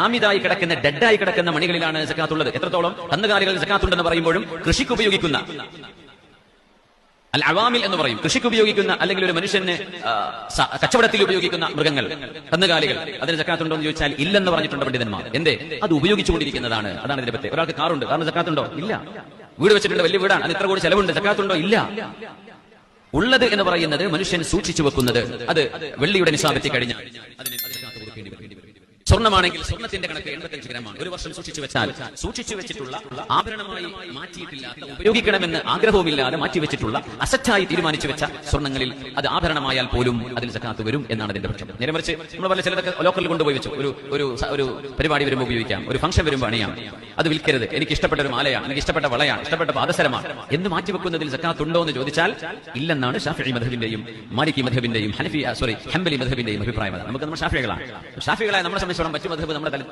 ജാമിദായി കിടക്കുന്ന ഡെഡായി കിടക്കുന്ന മണികളിലാണ് സക്കാത്തുള്ളത്. എത്രത്തോളം? കന്നുകാലികൾ സക്കാത്തുണ്ടെന്ന് പറയുമ്പോഴും കൃഷിക്ക് ഉപയോഗിക്കുന്ന അൽ അവാമിൽ എന്ന് പറയും, കൃഷിക്ക് ഉപയോഗിക്കുന്ന അല്ലെങ്കിൽ ഒരു മനുഷ്യന് കച്ചവടത്തിൽ ഉപയോഗിക്കുന്ന മൃഗങ്ങൾ, കന്നുകാലികൾ, അതിന് സക്കാത്തുണ്ടോ എന്ന് ചോദിച്ചാൽ ഇല്ലെന്ന് പറഞ്ഞിട്ടുണ്ട് പണ്ഡിതന്മാർ. എന്തേ? അത് ഉപയോഗിച്ചുകൊണ്ടിരിക്കുന്നതാണ്. അതാണ് ഇതിന്റെ പറ്റി. ഒരാൾക്ക് കാറുണ്ട്, കാറിന് സക്കാത്തുണ്ടോ? ഇല്ല. വീട് വെച്ചിട്ടുണ്ട്, വലിയ വീടാണ്, അത് ഇത്ര കൂടി ചെലവുണ്ട്, സക്കാത്തുണ്ടോ? ഇല്ല. ഉള്ളത് എന്ന് പറയുന്നത് മനുഷ്യൻ സൂക്ഷിച്ചു വെക്കുന്നത്, അത് വെള്ളിയുടെ നിസാബെത്തി കഴിഞ്ഞാൽ അതിന് സക്കാത്ത് കൊടുക്കേണ്ടി വരും. സ്വർണ്ണമാണെങ്കിൽ സ്വർണ്ണത്തിന്റെ കണക്ക് 85 ഗ്രാമാണ്. ഒരു വർഷം സൂക്ഷിച്ചു വെച്ചിട്ടുള്ള ആഭരണമായി മാറ്റിയിട്ടില്ലാത്ത, ഉപയോഗിക്കണമെന്ന് ആഗ്രഹവുമില്ലാതെ മാറ്റിവെച്ചിട്ടുള്ള, അസറ്റായി തീരുമാനിച്ചു വെച്ച സ്വർണ്ണങ്ങളിൽ അത് ആഭരണമായാൽ പോലും അതിൽ സക്കാത്ത് വരും എന്നാണ് അതിന്റെ പക്ഷം. നേരെ മറിച്ച് നമ്മൾ പല ചിലതൊക്കെ ലോക്കലിൽ കൊണ്ടുപോയി വെച്ചു, ഒരു പരിപാടി വരുമ്പോൾ ഉപയോഗിക്കാം, ഒരു ഫംഗ്ഷൻ വരുമ്പോൾ അണിയാം, അത് വിൽക്കരുത്, എനിക്ക് ഇഷ്ടപ്പെട്ട ഒരു മാലയാണ്, എനിക്ക് ഇഷ്ടപ്പെട്ട വളയാണ്, ഇഷ്ടപ്പെട്ട പാദസരമാണ് എന്ന് മാറ്റിവെക്കുന്നതിൽ സക്കാത്ത് ഉണ്ടോ എന്ന് ചോദിച്ചാൽ ഇല്ലെന്നാണ് ഷാഫിഈ മദ്ഹബിന്റെയും മാലിക്കി മദ്ഹബിന്റെയും ഹംബലി മദ്ഹബിന്റെയും അഭിപ്രായം. നമുക്ക് നമ്മൾ ഷാഫികളാണ്. ഷാഫികളായ നമ്മളെ സംബന്ധിച്ചോളം മറ്റു മദ്ഹബ് നമ്മുടെ